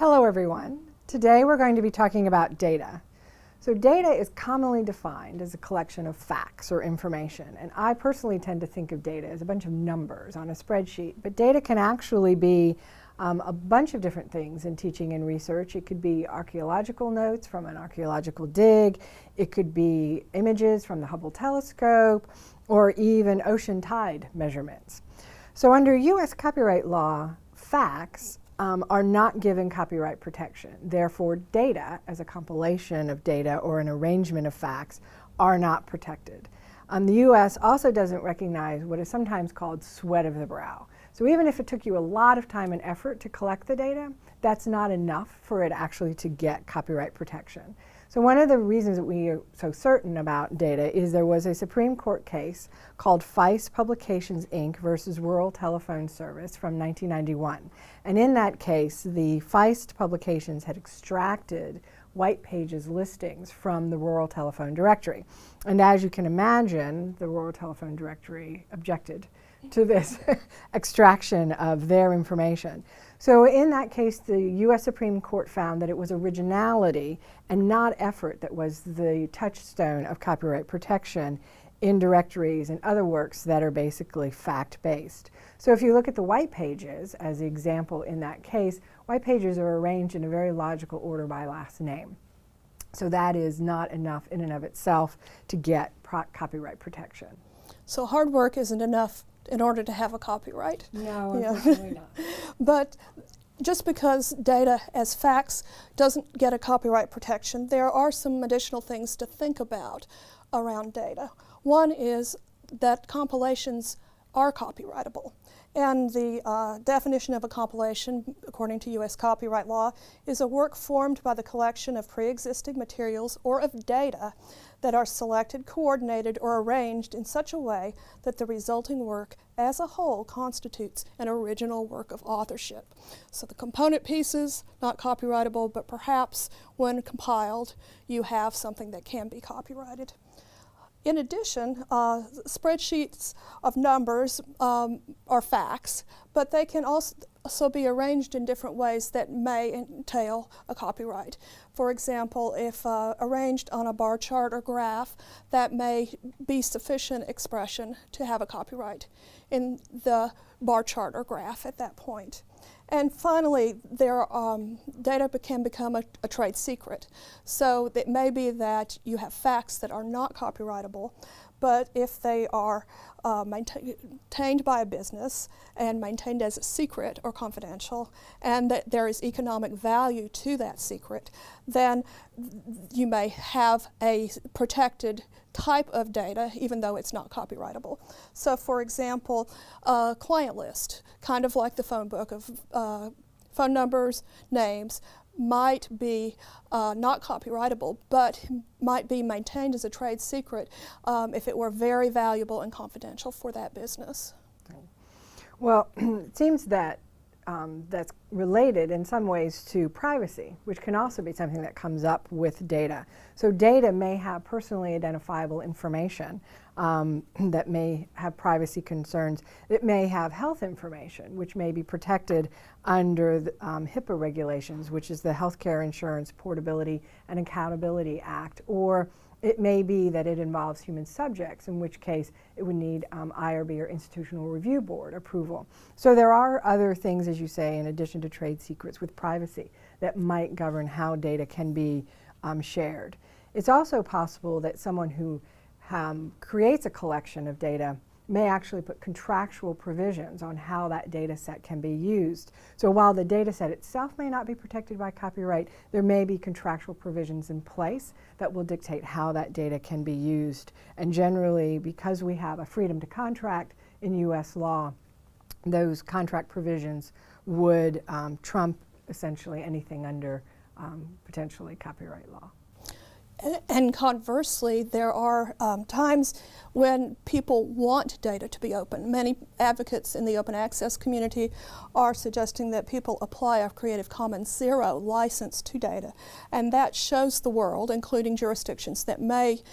Hello everyone. Today we're going to be talking about data. So data is commonly defined as a collection of facts or information, and I personally tend to think of data as a bunch of numbers on a spreadsheet, but data can actually be a bunch of different things in teaching and research. It could be archaeological notes from an archaeological dig, it could be images from the Hubble telescope, or even ocean tide measurements. So under US copyright law, facts are not given copyright protection. Therefore, data, as a compilation of data or an arrangement of facts, are not protected. The US also doesn't recognize what is sometimes called sweat of the brow. So even if it took you a lot of time and effort to collect the data, that's not enough for it actually to get copyright protection. So one of the reasons that we are so certain about data is there was a Supreme Court case called Feist Publications, Inc. versus Rural Telephone Service from 1991. And in that case, the Feist Publications had extracted white pages listings from the Rural Telephone Directory. And as you can imagine, the Rural Telephone Directory objected to this extraction of their information. So in that case, the US Supreme Court found that it was originality and not effort that was the touchstone of copyright protection in directories and other works that are basically fact-based. So if you look at the white pages as the example in that case, white pages are arranged in a very logical order by last name. So that is not enough in and of itself to get copyright protection. So hard work isn't enough in order to have a copyright. No, unfortunately not. But just because data as facts doesn't get a copyright protection, there are some additional things to think about around data. One is that compilations are copyrightable. And the definition of a compilation, according to US copyright law, is a work formed by the collection of pre-existing materials or of data that are selected, coordinated, or arranged in such a way that the resulting work as a whole constitutes an original work of authorship. So the component pieces, not copyrightable, but perhaps when compiled, you have something that can be copyrighted. In addition, spreadsheets of numbers are facts, but they can also be arranged in different ways that may entail a copyright. For example, if arranged on a bar chart or graph, that may be sufficient expression to have a copyright in the bar chart or graph at that point. And finally, data can become a trade secret. So it may be that you have facts that are not copyrightable, but if they are maintained by a business and maintained as a secret or confidential, and that there is economic value to that secret, then you may have a protected type of data, even though it's not copyrightable. So for example, a client list, kind of like the phone book of phone numbers, names, might be not copyrightable, but might be maintained as a trade secret if it were very valuable and confidential for that business. Well, it seems that that's related in some ways to privacy, which can also be something that comes up with data. So data may have personally identifiable information that may have privacy concerns. It may have health information, which may be protected under the HIPAA regulations, which is the Healthcare Insurance Portability and Accountability Act, or it may be that it involves human subjects, in which case it would need IRB or Institutional Review Board approval. So there are other things, as you say, in addition to trade secrets with privacy that might govern how data can be shared. It's also possible that someone who creates a collection of data may actually put contractual provisions on how that data set can be used. So while the data set itself may not be protected by copyright, there may be contractual provisions in place that will dictate how that data can be used. And generally, because we have a freedom to contract in US law, those contract provisions would trump essentially anything under potentially copyright law. And conversely, there are times when people want data to be open. Many advocates in the open access community are suggesting that people apply a Creative Commons Zero license to data, and that shows the world, including jurisdictions that may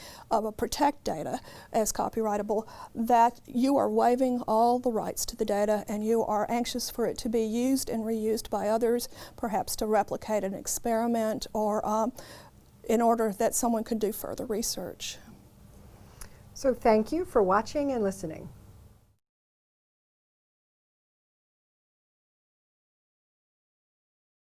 protect data as copyrightable, that you are waiving all the rights to the data and you are anxious for it to be used and reused by others, perhaps to replicate an experiment or in order that someone could do further research. So thank you for watching and listening.